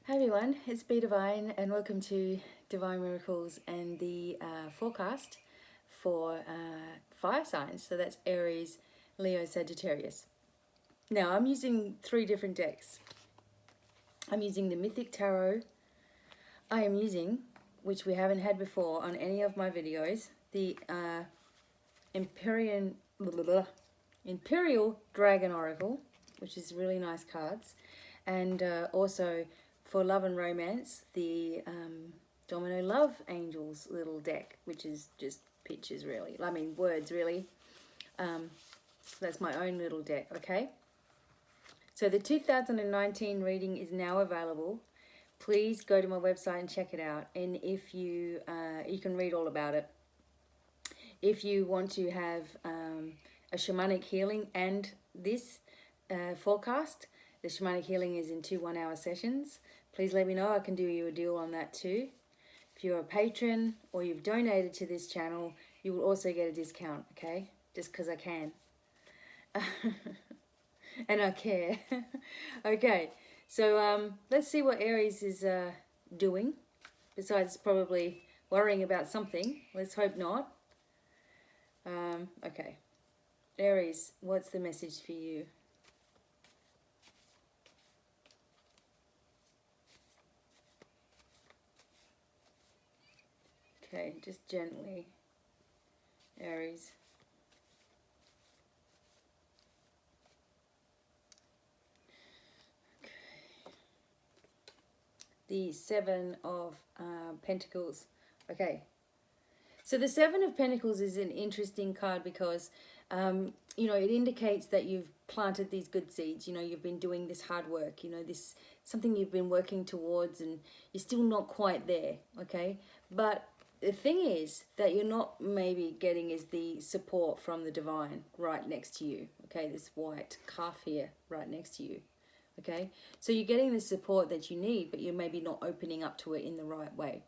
Hi everyone, it's Devine and welcome to Divine Miracles and the forecast for fire signs. So that's Aries, Leo, Sagittarius. Now I'm using 3 different decks. I'm using the Mythic Tarot. I am using, which we haven't had before on any of my videos, the Imperial Dragon Oracle, which is really nice cards. And also for love and romance, the Domino Love Angels little deck, which is just pictures really. I mean, words really. That's my own little deck, okay? So the 2019 reading is now available. Please go to my website and check it out. And if you, you can read all about it. If you want to have a shamanic healing and this forecast, the shamanic healing is in 2 1-hour sessions. Please let me know. I can do you a deal on that too. If you're a patron or you've donated to this channel, you will also get a discount, okay? Just because I can. And I care. Okay, so let's see what Aries is doing. Besides probably worrying about something. Let's hope not. Okay. Aries, what's the message for you? Okay, just gently. Aries. Okay. The 7 of Pentacles. Okay. So the 7 of Pentacles is an interesting card because, you know, it indicates that you've planted these good seeds. You know, you've been doing this hard work. You know, this something you've been working towards and you're still not quite there, okay? But the thing is that you're not maybe getting is the support from the divine right next to you, okay? This white calf here right next to you, okay? So you're getting the support that you need, but you're maybe not opening up to it in the right way.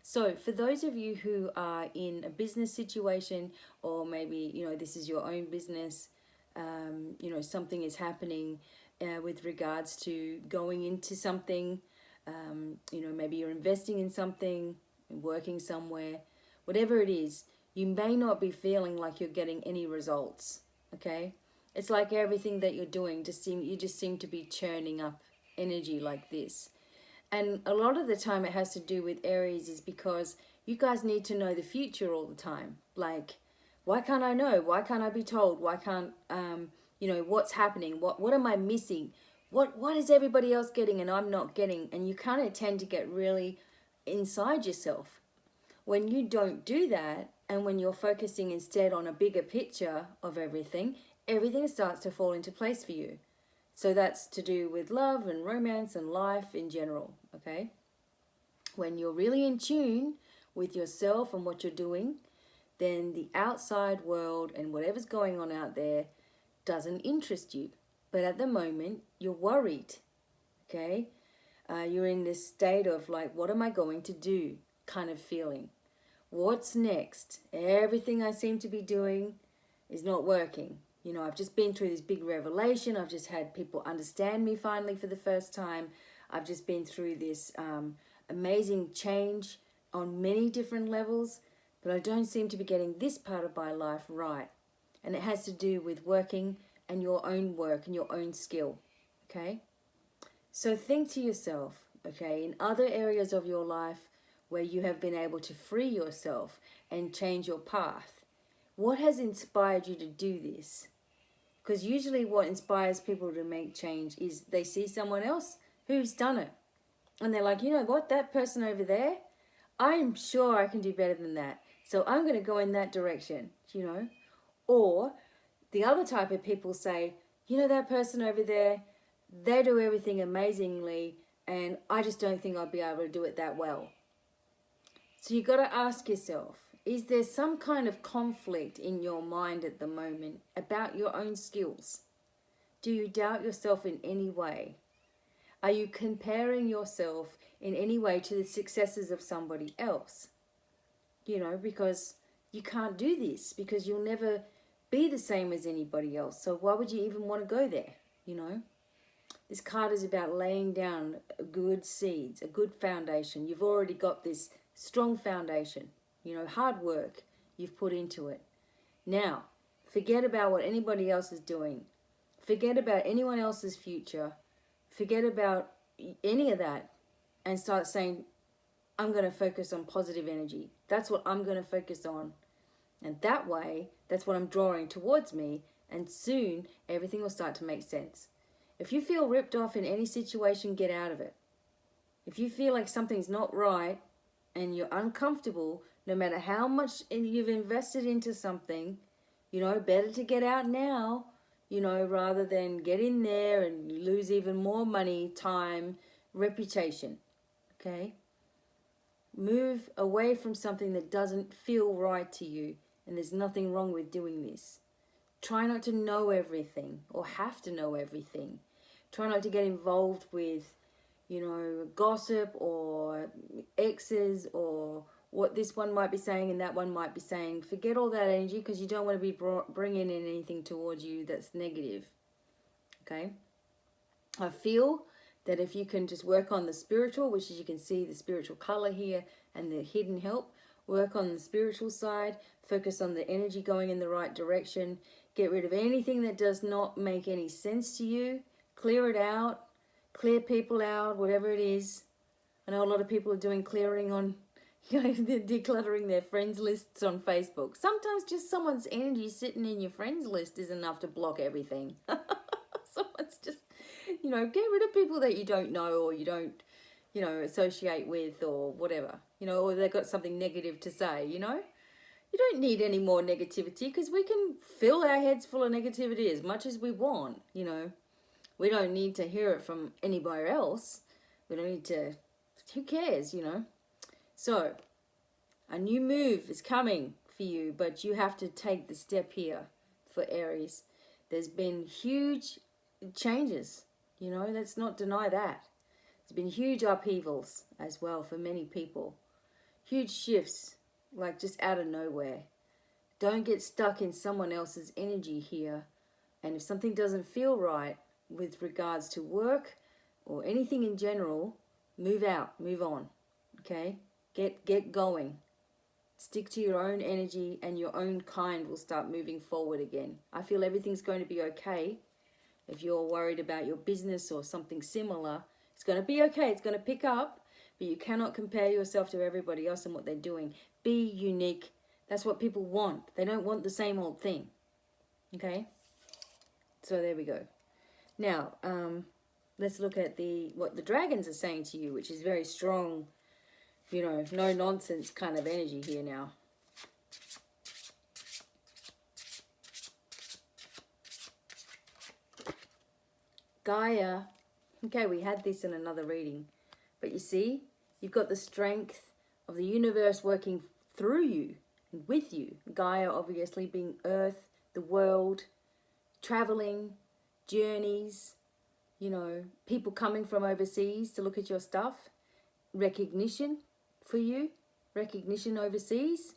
So for those of you who are in a business situation, or maybe, you know, this is your own business, you know, something is happening with regards to going into something, you know, maybe you're investing in something, working somewhere, whatever it is, you may not be feeling like you're getting any results, okay? It's like everything that you're doing, you just seem to be churning up energy like this. And a lot of the time it has to do with Aries is because you guys need to know the future all the time. Like, why can't I know? Why can't I be told? Why can't, you know, what's happening? What am I missing? What is everybody else getting and I'm not getting? And you kind of tend to get really inside yourself. When you don't do that, and when you're focusing instead on a bigger picture of everything, everything starts to fall into place for you. So that's to do with love and romance and life in general, okay? When you're really in tune with yourself and what you're doing, then the outside world and whatever's going on out there doesn't interest you. But at the moment, you're worried, okay? You're in this state of like, what am I going to do kind of feeling. What's next? Everything I seem to be doing is not working. You know, I've just been through this big revelation. I've just had people understand me finally for the first time. I've just been through this amazing change on many different levels, but I don't seem to be getting this part of my life right. And it has to do with working and your own work and your own skill, okay? So think to yourself, okay, in other areas of your life where you have been able to free yourself and change your path, what has inspired you to do this? Because usually what inspires people to make change is they see someone else who's done it. And they're like, you know what, that person over there, I'm sure I can do better than that. So I'm going to go in that direction, you know. Or the other type of people say, you know, that person over there, they do everything amazingly and I just don't think I'll be able to do it that well. So you've got to ask yourself, is there some kind of conflict in your mind at the moment about your own skills? Do you doubt yourself in any way? Are you comparing yourself in any way to the successes of somebody else? You know, because you can't do this, because you'll never be the same as anybody else. So why would you even want to go there, you know? This card is about laying down good seeds, a good foundation. You've already got this strong foundation, you know, hard work you've put into it. Now, forget about what anybody else is doing. Forget about anyone else's future. Forget about any of that and start saying, I'm going to focus on positive energy. That's what I'm going to focus on. And that way, that's what I'm drawing towards me. And soon, everything will start to make sense. If you feel ripped off in any situation, get out of it. If you feel like something's not right and you're uncomfortable, no matter how much you've invested into something, you know, better to get out now, you know, rather than get in there and lose even more money, time, reputation. Okay? Move away from something that doesn't feel right to you, and there's nothing wrong with doing this. Try not to know everything or have to know everything. Try not to get involved with, you know, gossip or exes or what this one might be saying and that one might be saying. Forget all that energy, because you don't want to be bringing in anything towards you that's negative. Okay? I feel that if you can just work on the spiritual, which as you can see, the spiritual color here and the hidden help, work on the spiritual side, focus on the energy going in the right direction, get rid of anything that does not make any sense to you, clear it out, clear people out, whatever it is. I know a lot of people are doing clearing on, you know, they're decluttering their friends lists on Facebook. Sometimes just someone's energy sitting in your friends list is enough to block everything. Someone's just, you know, get rid of people that you don't know or you don't, you know, associate with or whatever, you know, or they've got something negative to say, you know. You don't need any more negativity, because we can fill our heads full of negativity as much as we want, you know. We don't need to hear it from anybody else. We don't need to, who cares, you know. So, a new move is coming for you, but you have to take the step here for Aries. There's been huge changes, you know, let's not deny that. There's been huge upheavals as well for many people. Huge shifts, like just out of nowhere. Don't get stuck in someone else's energy here. And if something doesn't feel right with regards to work or anything in general, move out, move on, okay? Get going. Stick to your own energy and your own kind will start moving forward again. I feel everything's going to be okay. If you're worried about your business or something similar, it's going to be okay. It's going to pick up, but you cannot compare yourself to everybody else and what they're doing. Be unique. That's what people want. They don't want the same old thing. Okay? So there we go. Now, let's look at what the dragons are saying to you, which is very strong, you know, no nonsense kind of energy here now. Gaia. Okay, we had this in another reading. But you see, you've got the strength of the universe working through you and with you. Gaia obviously being Earth, the world, traveling, journeys, you know, people coming from overseas to look at your stuff, recognition for you, recognition overseas,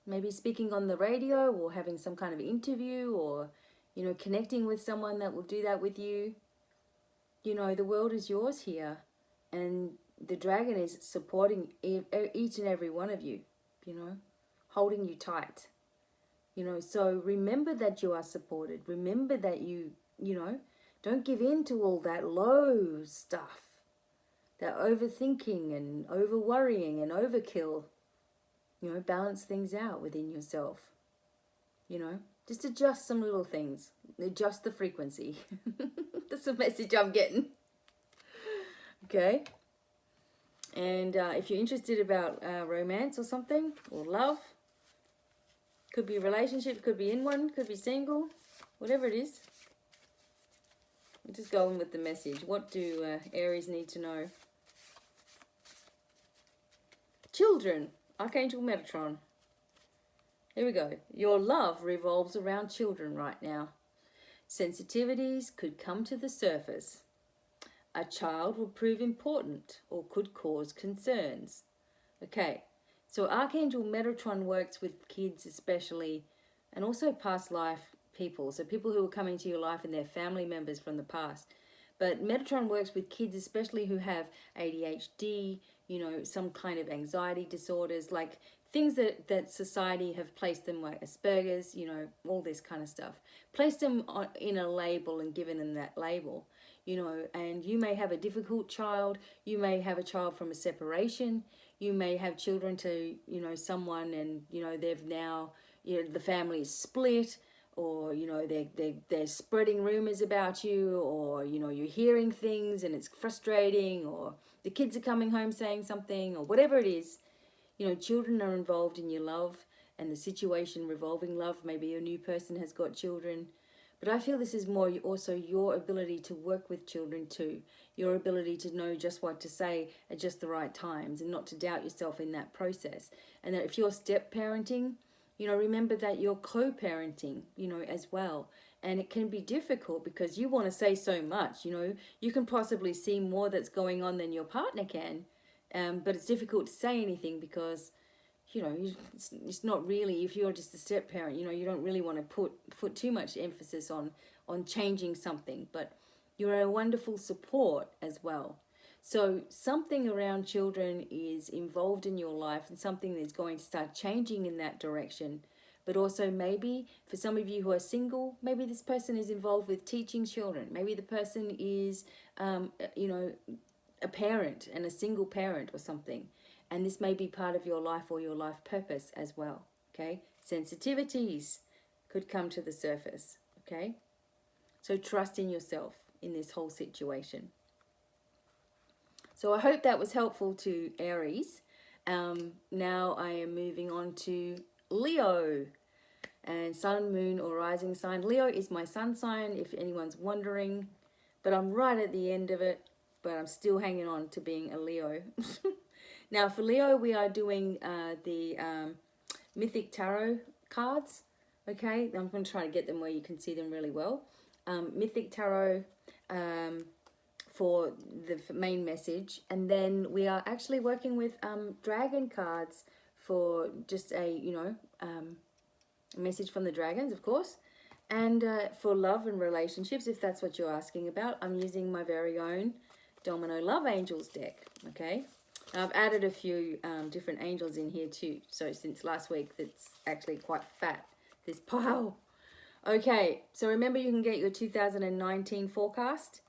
maybe speaking on the radio or having some kind of interview or, you know, connecting with someone that will do that with you. You know, the world is yours here, and the dragon is supporting each and every one of you, you know, holding you tight. You know, so remember that you are supported. Remember that you know, don't give in to all that low stuff, that overthinking and over worrying and overkill. You know, balance things out within yourself. You know, just adjust some little things. Adjust the frequency. That's the message I'm getting. Okay. And if you're interested about romance or something, or love, could be a relationship, could be in one, could be single, whatever it is. I'm just going with the message. What do Aries need to know? Children, Archangel Metatron. Here we go. Your love revolves around children right now. Sensitivities could come to the surface. A child will prove important or could cause concerns. Okay, so Archangel Metatron works with kids especially, and also past life people. So people who are coming to your life and their family members from the past. But Metatron works with kids, especially who have ADHD, some kind of anxiety disorders, like things that society have placed them, like Asperger's, all this kind of stuff. Placed them in a label and given them that label, and you may have a difficult child, you may have a child from a separation, you may have children to, someone, and, they've now, the family is split, or they're spreading rumors about you, or you're hearing things and it's frustrating, or the kids are coming home saying something, or whatever it is. Children are involved in your love and the situation revolving love. Maybe a new person has got children, but I feel this is more also your ability to work with children too, your ability to know just what to say at just the right times and not to doubt yourself in that process. And that if you're step parenting, remember that you're co-parenting, as well. And it can be difficult because you want to say so much, you can possibly see more that's going on than your partner can. But it's difficult to say anything because, it's not really, if you're just a step parent, you don't really want to put too much emphasis on changing something. But you're a wonderful support as well. So something around children is involved in your life and something that's going to start changing in that direction. But also maybe for some of you who are single, maybe this person is involved with teaching children. Maybe the person is, a parent and a single parent or something. And this may be part of your life or your life purpose as well, okay? Sensitivities could come to the surface, okay? So trust in yourself in this whole situation. So I hope that was helpful to Aries. Now I am moving on to Leo. And sun, moon, or rising sign. Leo is my sun sign, if anyone's wondering. But I'm right at the end of it. But I'm still hanging on to being a Leo. Now for Leo, we are doing the Mythic Tarot cards. Okay, I'm going to try to get them where you can see them really well. Mythic Tarot for the main message, and then we are actually working with dragon cards for just a message from the dragons, of course, and for love and relationships, if that's what you're asking about. I'm using my very own Domino Love Angels deck. Okay, I've added a few different angels in here too, so since last week it's actually quite fat, this pile. Okay, so remember, you can get your 2019 forecast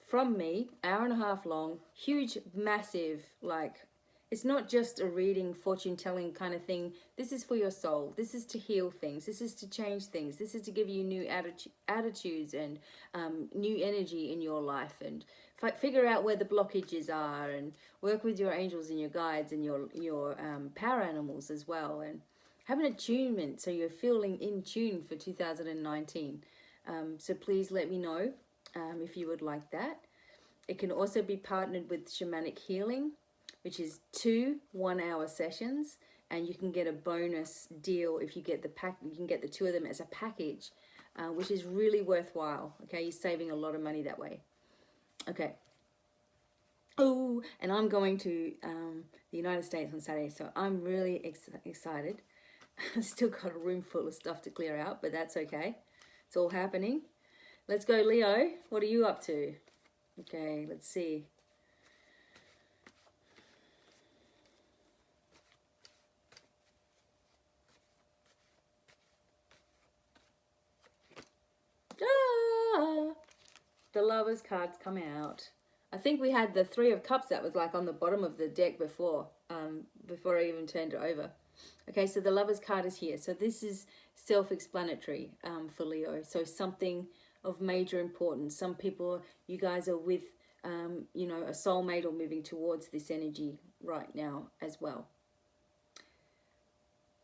from me, hour and a half long, huge, massive, like, it's not just a reading, fortune telling kind of thing. This is for your soul. This is to heal things. This is to change things. This is to give you new attitudes and new energy in your life, and figure out where the blockages are, and work with your angels and your guides and your power animals as well, and have an attunement so you're feeling in tune for 2019. So please let me know if you would like that. It can also be partnered with shamanic healing, which is 2 1-hour sessions, and you can get a bonus deal if you get the pack. You can get the 2 of them as a package, which is really worthwhile. Okay, you're saving a lot of money that way. Okay. Oh, and I'm going to the United States on Saturday, so I'm really excited. I've still got a room full of stuff to clear out, but that's okay. It's all happening. Let's go, Leo. What are you up to? Okay, let's see. Ah, the Lovers cards come out. I think we had the 3 of Cups that was like on the bottom of the deck before I even turned it over. Okay, so the Lovers card is here. So this is self-explanatory for Leo. So something of major importance. Some people, you guys are with, a soulmate or moving towards this energy right now as well.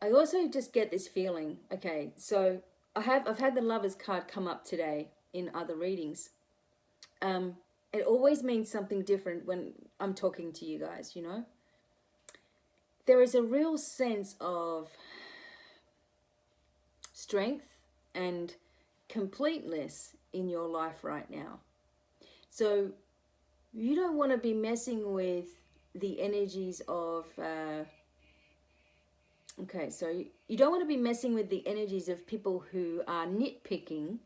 I also just get this feeling. Okay, so I've had the Lovers card come up today in other readings. It always means something different when I'm talking to you guys, There is a real sense of strength and completeness in your life right now. So you don't want to be messing with the energies of... Okay, so you don't want to be messing with the energies of people who are nitpicking,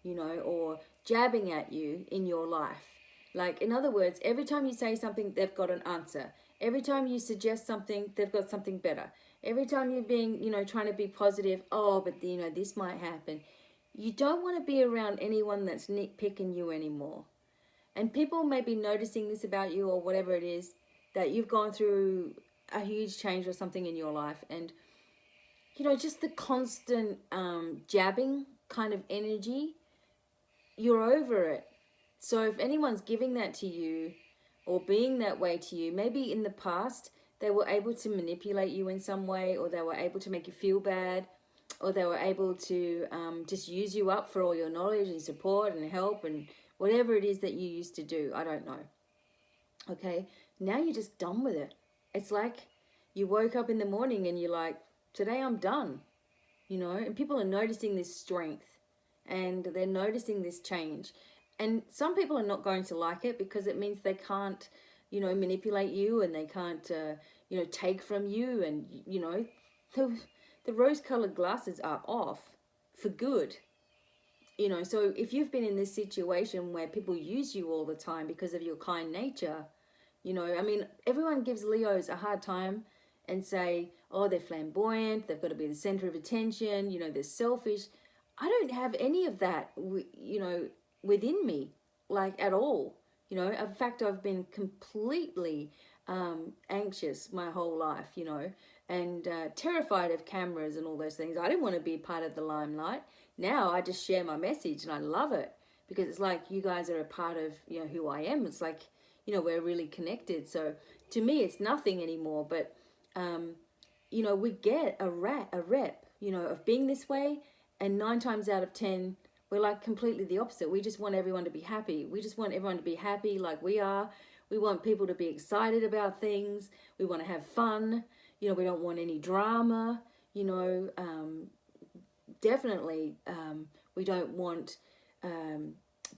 or jabbing at you in your life. Like, in other words, every time you say something, they've got an answer. Every time you suggest something, they've got something better. Every time you're being, trying to be positive, oh, but this might happen. You don't want to be around anyone that's nitpicking you anymore. And people may be noticing this about you, or whatever it is, that you've gone through a huge change or something in your life. And, just the constant jabbing kind of energy, you're over it. So if anyone's giving that to you or being that way to you, maybe in the past they were able to manipulate you in some way, or they were able to make you feel bad, or they were able to just use you up for all your knowledge and support and help and whatever it is that you used to do. I don't know. Okay, now you're just done with it. It's like you woke up in the morning and you're like, today I'm done, and people are noticing this strength and they're noticing this change. And some people are not going to like it because it means they can't, manipulate you, and they can't, take from you. And, the rose-colored glasses are off for good. So if you've been in this situation where people use you all the time because of your kind nature, everyone gives Leos a hard time and say, oh, they're flamboyant, they've got to be the center of attention, they're selfish. I don't have any of that, within me, like, at all. In fact, I've been completely anxious my whole life, and terrified of cameras and all those things. I didn't want to be part of the limelight. Now I just share my message and I love it, because it's like you guys are a part of, who I am. It's like, we're really connected. So to me, it's nothing anymore. But, we get a rep, of being this way. And 9 times out of 10, we're like completely the opposite. We just want everyone to be happy. We just want everyone to be happy like we are. We want people to be excited about things. We want to have fun. We don't want any drama. Definitely, we don't want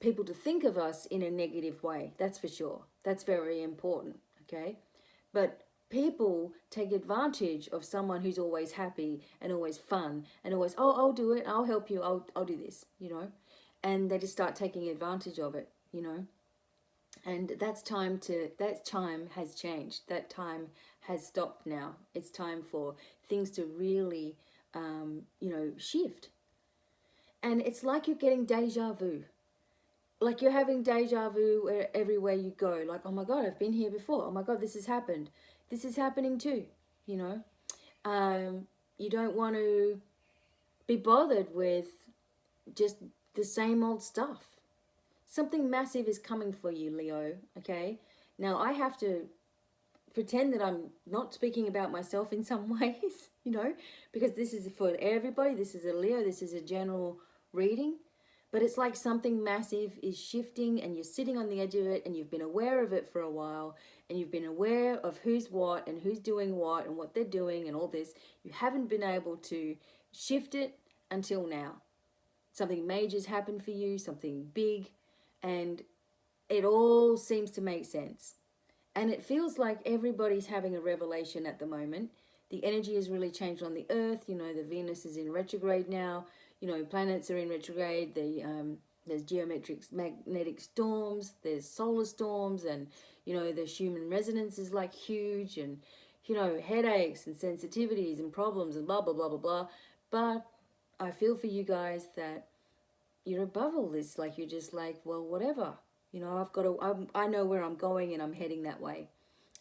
people to think of us in a negative way. That's for sure. That's very important, okay? But people take advantage of someone who's always happy and always fun and always, oh, I'll do it, I'll help you, I'll do this, and they just start taking advantage of it, and that time has changed. That time has stopped now. It's time for things to really, shift. And it's like you're getting deja vu. Like you're having deja vu everywhere you go. Like, oh my God, I've been here before. Oh my God, this has happened. This is happening too, you don't want to be bothered with just the same old stuff. Something massive is coming for you, Leo, okay? Now, I have to pretend that I'm not speaking about myself in some ways, because this is for everybody. This is a Leo. This is a general reading. But it's like something massive is shifting, and you're sitting on the edge of it, and you've been aware of it for a while, and you've been aware of who's what and who's doing what and what they're doing and all this. You haven't been able to shift it until now. Something major's happened for you, something big, and it all seems to make sense. And it feels like everybody's having a revelation at the moment. The energy has really changed on the Earth. The Venus is in retrograde now. Planets are in retrograde. There's geometric magnetic storms. There's solar storms. And, the human resonance is like huge. And, headaches and sensitivities and problems and blah, blah, blah, blah, blah. But I feel for you guys that you're above all this. Like, you're just like, well, whatever. I know where I'm going, and I'm heading that way.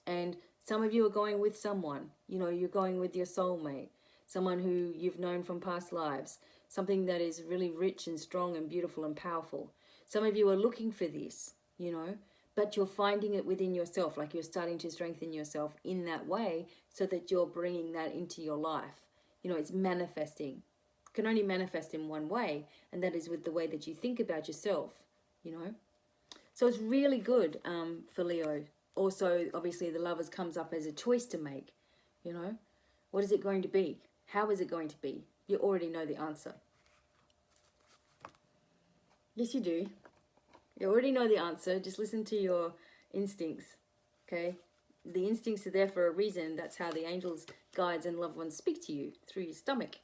And some of you are going with someone. You're going with your soulmate. Someone who you've known from past lives. Something that is really rich and strong and beautiful and powerful. Some of you are looking for this, but you're finding it within yourself. Like you're starting to strengthen yourself in that way so that you're bringing that into your life. It's manifesting. It can only manifest in one way, and that is with the way that you think about yourself, So it's really good for Leo. Also, obviously, the Lovers comes up as a choice to make, What is it going to be? How is it going to be? You already know the answer. Yes, you do. You already know the answer. Just listen to your instincts, okay? The instincts are there for a reason. That's how the angels, guides, and loved ones speak to you, through your stomach.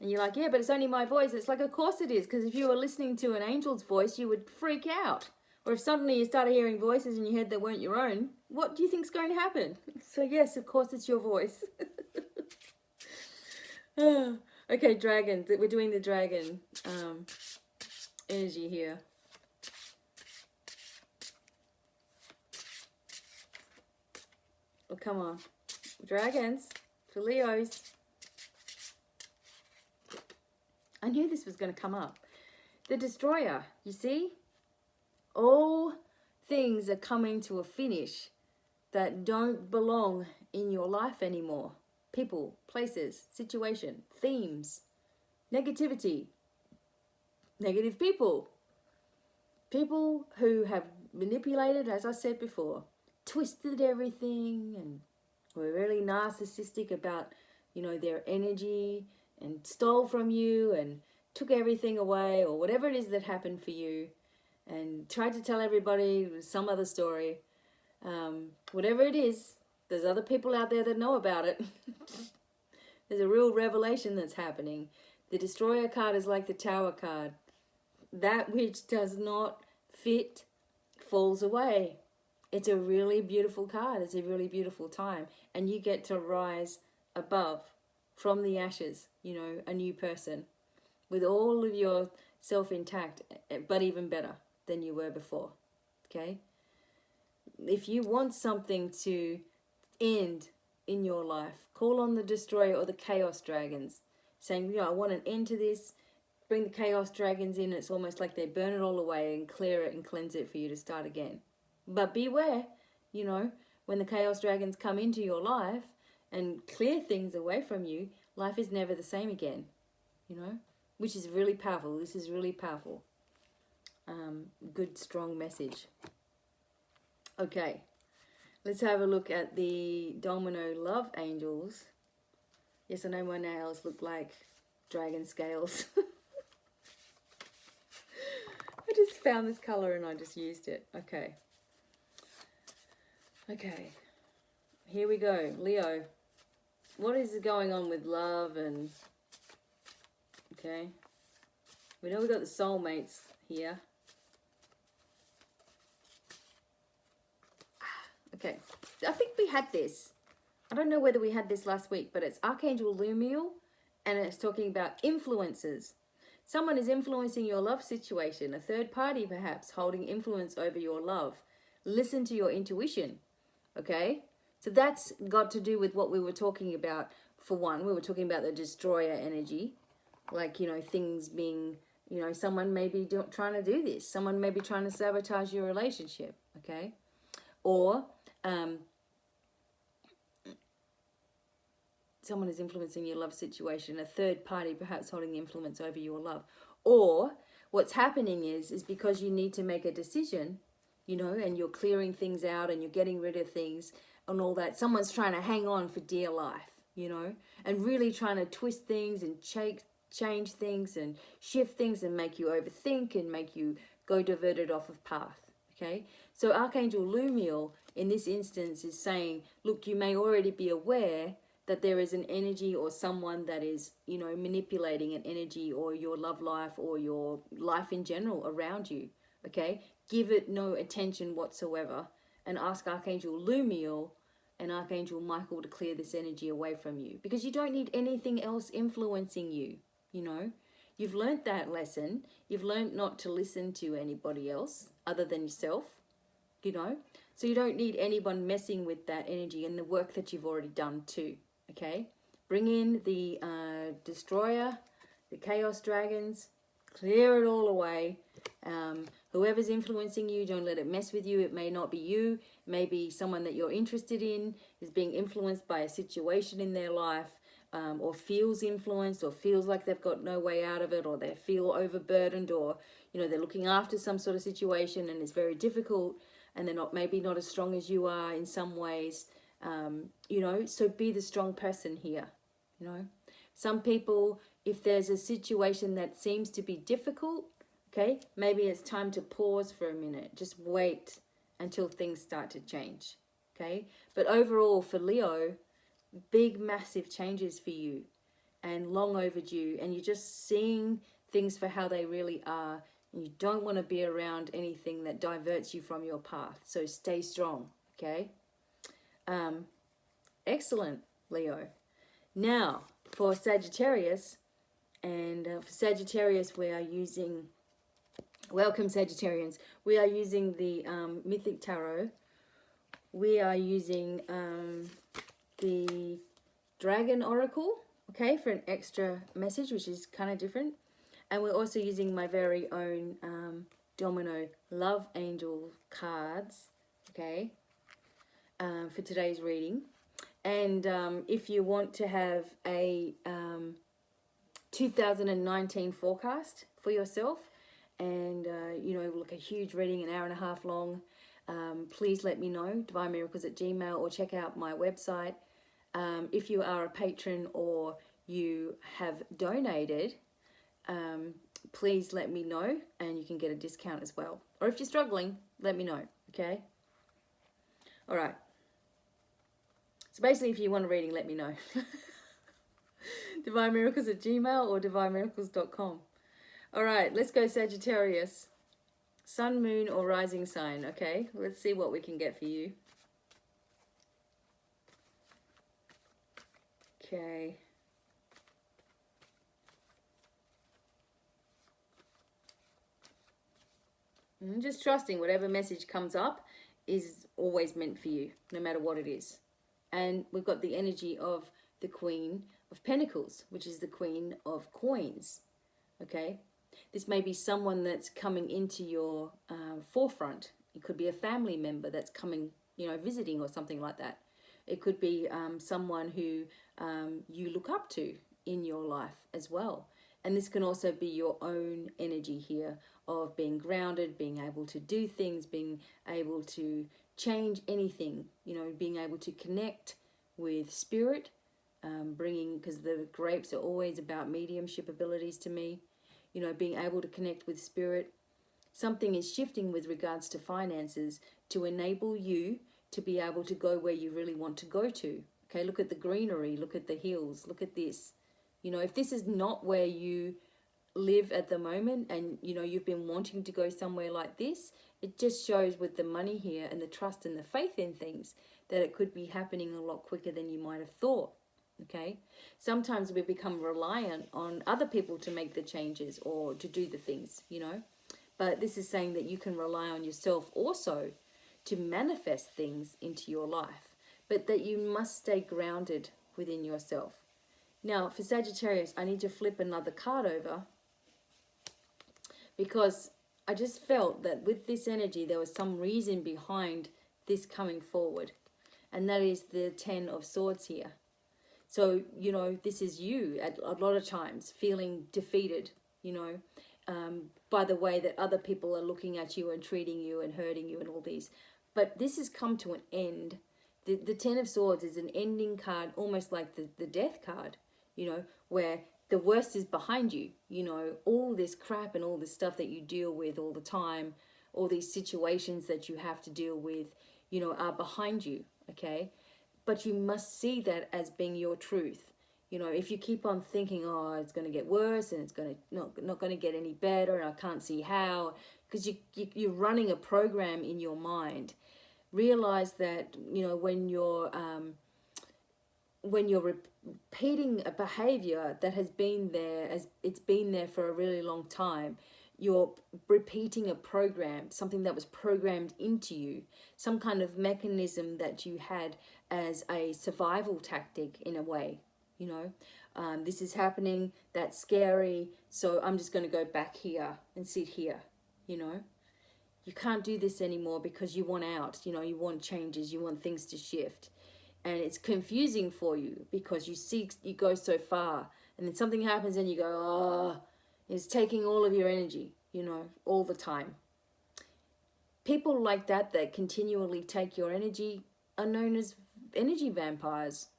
And you're like, yeah, but it's only my voice. It's like, of course it is, because if you were listening to an angel's voice, you would freak out. Or if suddenly you started hearing voices in your head that weren't your own, what do you think's going to happen? So yes, of course it's your voice. Okay, dragons. We're doing the dragon energy here. Oh, come on. Dragons for Leos. I knew this was going to come up. The destroyer, you see? All things are coming to a finish that don't belong in your life anymore. People, places, situation, themes, negativity, negative people. People who have manipulated, as I said before, twisted everything and were really narcissistic about, you know, their energy and stole from you and took everything away, or whatever it is that happened for you, and tried to tell everybody some other story. Whatever it is, there's other people out there that know about it. There's a real revelation that's happening. The Destroyer card is like the Tower card. That which does not fit falls away. It's a really beautiful card. It's a really beautiful time. And you get to rise above from the ashes, you know, a new person with all of your self intact, but even better than you were before. Okay? If you want something to end in your life, call on the Destroyer or the Chaos Dragons, saying, you know, I want an end to this. Bring the Chaos Dragons in. It's almost like they burn it all away and clear it and cleanse it for you to start again. But beware, you know, when the Chaos Dragons come into your life and clear things away from you, life is never the same again, you know, which is really powerful. This is really powerful. Good, strong message. Okay, let's have a look at the Domino Love Angels. Yes, I know my nails look like dragon scales. I just found this color and I just used it. Okay. Okay. Here we go. Leo. What is going on with love and... Okay. We know we've got the soulmates here. Okay. I think we had this. I don't know whether we had this last week, but it's Archangel Lumiel, and it's talking about influences. Someone is influencing your love situation, a third party perhaps, holding influence over your love. Listen to your intuition, okay? So that's got to do with what we were talking about. For one, we were talking about the destroyer energy, like, you know, things being, you know, someone may be trying to do this. Someone may be trying to sabotage your relationship, okay? Or someone is influencing your love situation, a third party perhaps holding the influence over your love. Or what's happening is because you need to make a decision, you know, and you're clearing things out and you're getting rid of things and all that. Someone's trying to hang on for dear life, you know, and really trying to twist things and change things and shift things and make you overthink and make you go diverted off of path, okay? So Archangel Lumiel in this instance is saying, look, you may already be aware that there is an energy or someone that is, you know, manipulating an energy or your love life or your life in general around you, okay? Give it no attention whatsoever and ask Archangel Lumiel and Archangel Michael to clear this energy away from you, because you don't need anything else influencing you, you know? You've learned that lesson. You've learned not to listen to anybody else other than yourself, you know? So you don't need anyone messing with that energy and the work that you've already done too. Okay, bring in the destroyer, the chaos dragons, clear it all away. Whoever's influencing you, don't let it mess with you. It may not be you. It may be someone that you're interested in is being influenced by a situation in their life, or feels influenced, or feels like they've got no way out of it, or they feel overburdened, or, you know, they're looking after some sort of situation and it's very difficult and they're maybe not as strong as you are in some ways. You know, so be the strong person here, you know. Some people, if there's a situation that seems to be difficult, okay, maybe it's time to pause for a minute. Just wait until things start to change, okay. But overall for Leo, big, massive changes for you. and long overdue, and you're just seeing things for how they really are. And you don't want to be around anything that diverts you from your path. So stay strong, okay? Excellent, Leo. Now, for Sagittarius, and for Sagittarius, we are using, welcome Sagittarians, we are using the Mythic Tarot. We are using the Dragon Oracle, okay, for an extra message, which is kind of different. And we're also using my very own Domino Love Angel cards, okay, for today's reading. And if you want to have a 2019 forecast for yourself, and you know, like a huge reading, an hour and a half long, please let me know, divinemiracles@gmail.com, or check out my website. If you are a patron or you have donated, please let me know, and you can get a discount as well. Or if you're struggling, let me know, okay? All right. So basically, if you want a reading, let me know. divinemiracles@gmail.com or divinemiracles.com. All right, let's go Sagittarius. Sun, moon, or rising sign, okay? Let's see what we can get for you. Okay. I'm just trusting whatever message comes up is always meant for you, no matter what it is. And we've got the energy of the Queen of Pentacles, which is the Queen of Coins, okay? This may be someone that's coming into your forefront. It could be a family member that's coming, you know, visiting or something like that. It could be someone who you look up to in your life as well. And this can also be your own energy here of being grounded, being able to do things, being able to change anything, you know, being able to connect with spirit, bringing, because the grapes are always about mediumship abilities to me, you know, being able to connect with spirit. Something is shifting with regards to finances to enable you to be able to go where you really want to go to. Okay, look at the greenery, look at the hills, look at this. You know, if this is not where you live at the moment, and you know you've been wanting to go somewhere like this, it just shows with the money here and the trust and the faith in things that it could be happening a lot quicker than you might have thought. Okay, sometimes we become reliant on other people to make the changes or to do the things, you know, but this is saying that you can rely on yourself also to manifest things into your life, but that you must stay grounded within yourself. Now, for Sagittarius, I need to flip another card over, because I just felt that with this energy, there was some reason behind this coming forward. And that is the 10 of Swords here. So, you know, this is you at a lot of times feeling defeated, you know, by the way that other people are looking at you and treating you and hurting you and all these. But this has come to an end. The 10 of Swords is an ending card, almost like the death card, you know, where the worst is behind you. You know, all this crap and all this stuff that you deal with all the time, all these situations that you have to deal with, you know, are behind you, okay? But you must see that as being your truth. You know, if you keep on thinking, oh, it's going to get worse and it's going to not going to get any better and I can't see how, because you're running a program in your mind. Realize that, you know, when you're repeating a behavior that has been there, as it's been there for a really long time, you're repeating a program, something that was programmed into you, some kind of mechanism that you had as a survival tactic in a way, you know. This is happening, that's scary, so I'm just going to go back here and sit here, you know. You can't do this anymore because you want out, you know, you want changes, you want things to shift. And it's confusing for you because you go so far and then something happens and you go, oh, it's taking all of your energy, you know, all the time. People like that continually take your energy are known as energy vampires,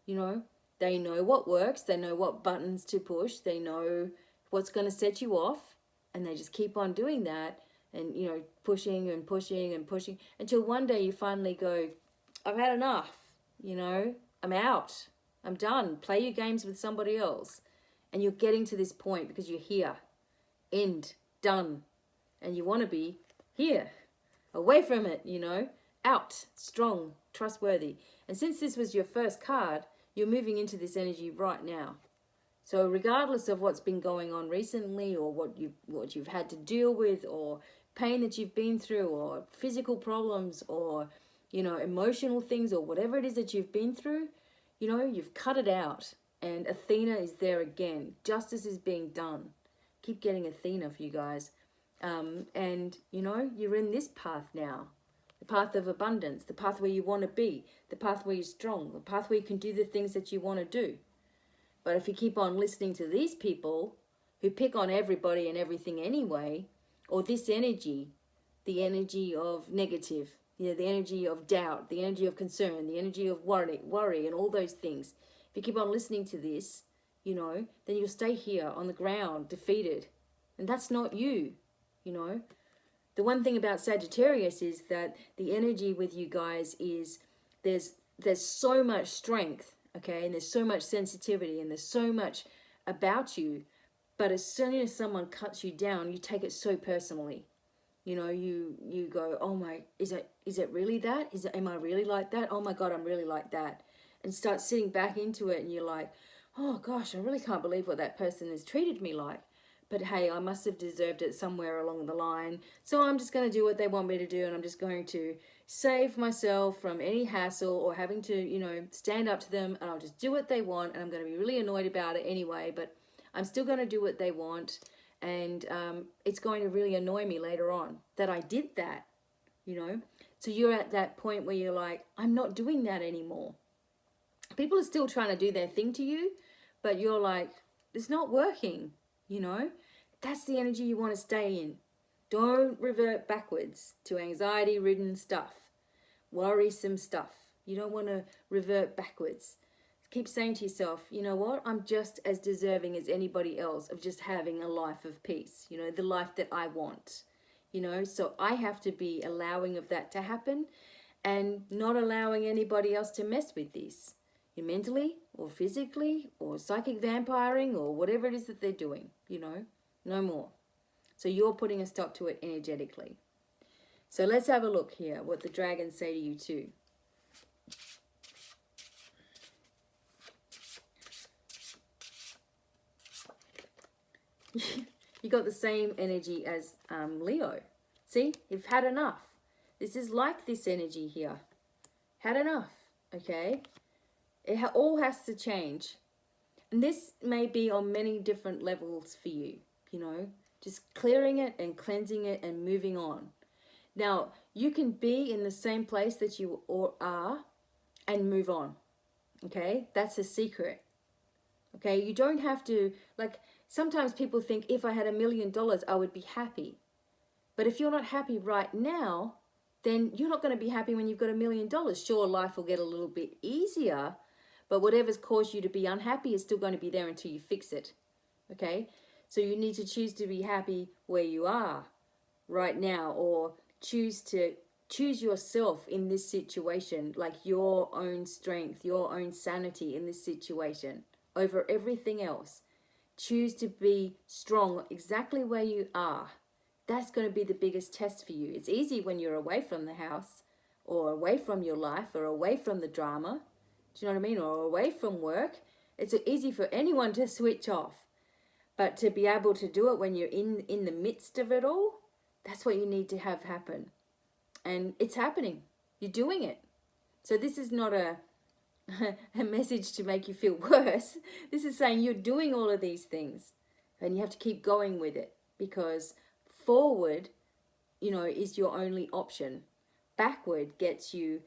you know. They know what works, they know what buttons to push, they know what's going to set you off, and they just keep on doing that and, you know, pushing and pushing and pushing until one day you finally go, I've had enough, you know, I'm out. I'm done. Play your games with somebody else. And you're getting to this point because you're here. End. Done. And you want to be here. Away from it, you know. Out. Strong. Trustworthy. And since this was your first card, you're moving into this energy right now. So regardless of what's been going on recently, or what you've had to deal with, or pain that you've been through, or physical problems, or, you know, emotional things, or whatever it is that you've been through, you know, you've cut it out. And Athena is there again. Justice is being done. Keep getting Athena for you guys. And, you know, you're in this path now. The path of abundance. The path where you want to be. The path where you're strong. The path where you can do the things that you want to do. But if you keep on listening to these people who pick on everybody and everything anyway, or this energy, the energy of negative, you know, the energy of doubt, the energy of concern, the energy of worry and all those things, if you keep on listening to this, you know, then you'll stay here on the ground, defeated. And that's not you, you know. The one thing about Sagittarius is that the energy with you guys is there's so much strength, okay, and there's so much sensitivity, and there's so much about you, but as soon as someone cuts you down, you take it so personally. You know, you go, oh my, is it really that? Am I really like that? Oh my God, I'm really like that. And start sitting back into it, and you're like, oh gosh, I really can't believe what that person has treated me like. But hey, I must have deserved it somewhere along the line. So I'm just going to do what they want me to do, and I'm just going to save myself from any hassle or having to, you know, stand up to them, and I'll just do what they want, and I'm going to be really annoyed about it anyway, but I'm still going to do what they want, and it's going to really annoy me later on that I did that, you know. So you're at that point where you're like, I'm not doing that anymore. People are still trying to do their thing to you, but you're like, it's not working, you know. That's the energy you want to stay in. Don't revert backwards to anxiety-ridden stuff, worrisome stuff. You don't want to revert backwards. Keep saying to yourself, you know what? I'm just as deserving as anybody else of just having a life of peace, you know, the life that I want, you know. So I have to be allowing of that to happen and not allowing anybody else to mess with this, mentally or physically or psychic vampiring or whatever it is that they're doing, you know, no more. So you're putting a stop to it energetically. So let's have a look here, what the dragons say to you too. You got the same energy as Leo. See, you've had enough. This is like this energy here. Had enough, okay? It all has to change. And this may be on many different levels for you, you know. Just clearing it and cleansing it and moving on. Now, you can be in the same place that you are and move on, okay? That's a secret, okay? You don't have to, like, sometimes people think if I had $1 million, I would be happy. But if you're not happy right now, then you're not going to be happy when you've got $1 million. Sure, life will get a little bit easier, but whatever's caused you to be unhappy is still going to be there until you fix it, okay? So you need to choose to be happy where you are right now, or choose yourself in this situation, like your own strength, your own sanity in this situation over everything else. Choose to be strong exactly where you are. That's going to be the biggest test for you. It's easy when you're away from the house or away from your life or away from the drama. Do you know what I mean? Or away from work. It's easy for anyone to switch off. But to be able to do it when you're in the midst of it all, that's what you need to have happen. And it's happening. You're doing it. So this is not a message to make you feel worse. This is saying you're doing all of these things. And you have to keep going with it. Because forward, you know, is your only option. Backward gets you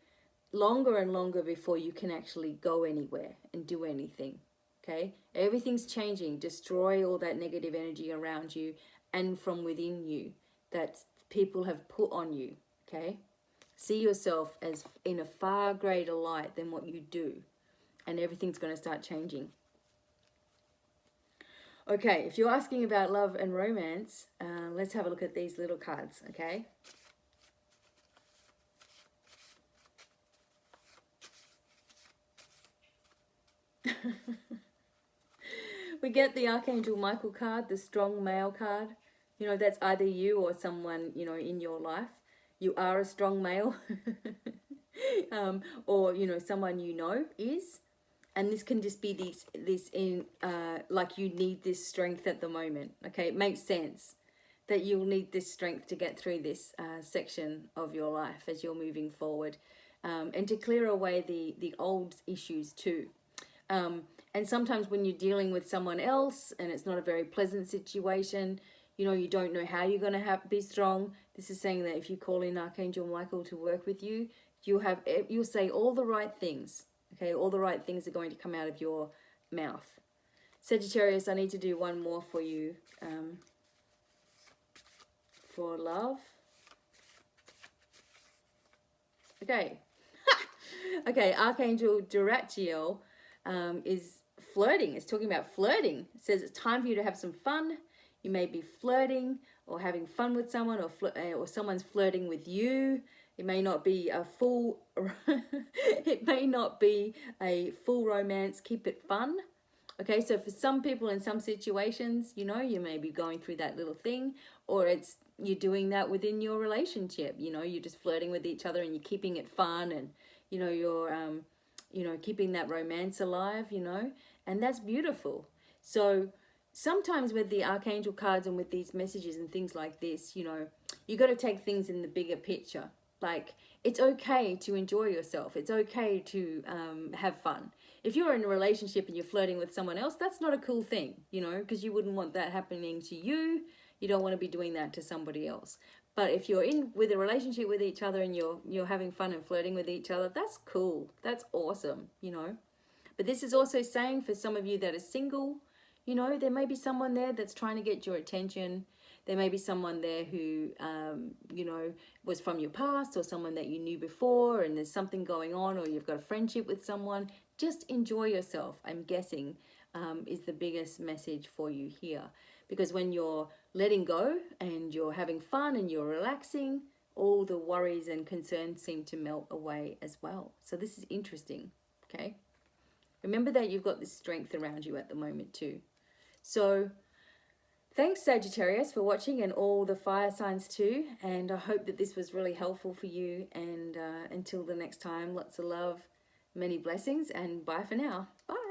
longer and longer before you can actually go anywhere and do anything. Okay, everything's changing. Destroy all that negative energy around you and from within you that people have put on you. Okay, see yourself as in a far greater light than what you do, and everything's going to start changing. Okay, if you're asking about love and romance, let's have a look at these little cards. Okay. We get the Archangel Michael card, the strong male card. You know, that's either you or someone, you know, in your life. You are a strong male. Or, you know, someone you know is. And this can just be this in, like you need this strength at the moment. Okay, it makes sense that you'll need this strength to get through this section of your life as you're moving forward. And to clear away the old issues too. And sometimes when you're dealing with someone else and it's not a very pleasant situation, you know, you don't know how you're going to be strong. This is saying that if you call in Archangel Michael to work with you, you'll say all the right things. Okay, all the right things are going to come out of your mouth. Sagittarius, I need to do one more for you. For love. Okay. Okay, Archangel Duraciel is flirting. It's talking about flirting. It says it's time for you to have some fun. You may be flirting or having fun with someone, or someone's flirting with you. It may not be a full it may not be a full romance. Keep it fun. Okay, so for some people in some situations, you know, you may be going through that little thing, or you're doing that within your relationship. You know, you're just flirting with each other and you're keeping it fun, and you know, you're you know, keeping that romance alive, you know, and that's beautiful. So sometimes with the Archangel cards and with these messages and things like this, you know, you got to take things in the bigger picture. Like, it's okay to enjoy yourself. It's okay to have fun. If you're in a relationship and you're flirting with someone else, that's not a cool thing, you know, because you wouldn't want that happening to you. You don't want to be doing that to somebody else. But if you're in with a relationship with each other and you're having fun and flirting with each other, that's cool. That's awesome, you know. But this is also saying for some of you that are single, you know, there may be someone there that's trying to get your attention. There may be someone there who, you know, was from your past, or someone that you knew before, and there's something going on, or you've got a friendship with someone. Just enjoy yourself, I'm guessing, is the biggest message for you here. Because when you're letting go and you're having fun and you're relaxing, all the worries and concerns seem to melt away as well. So this is interesting, okay? Remember that you've got this strength around you at the moment too. So thanks, Sagittarius, for watching, and all the fire signs too. And I hope that this was really helpful for you. And until the next time, lots of love, many blessings, and bye for now. Bye.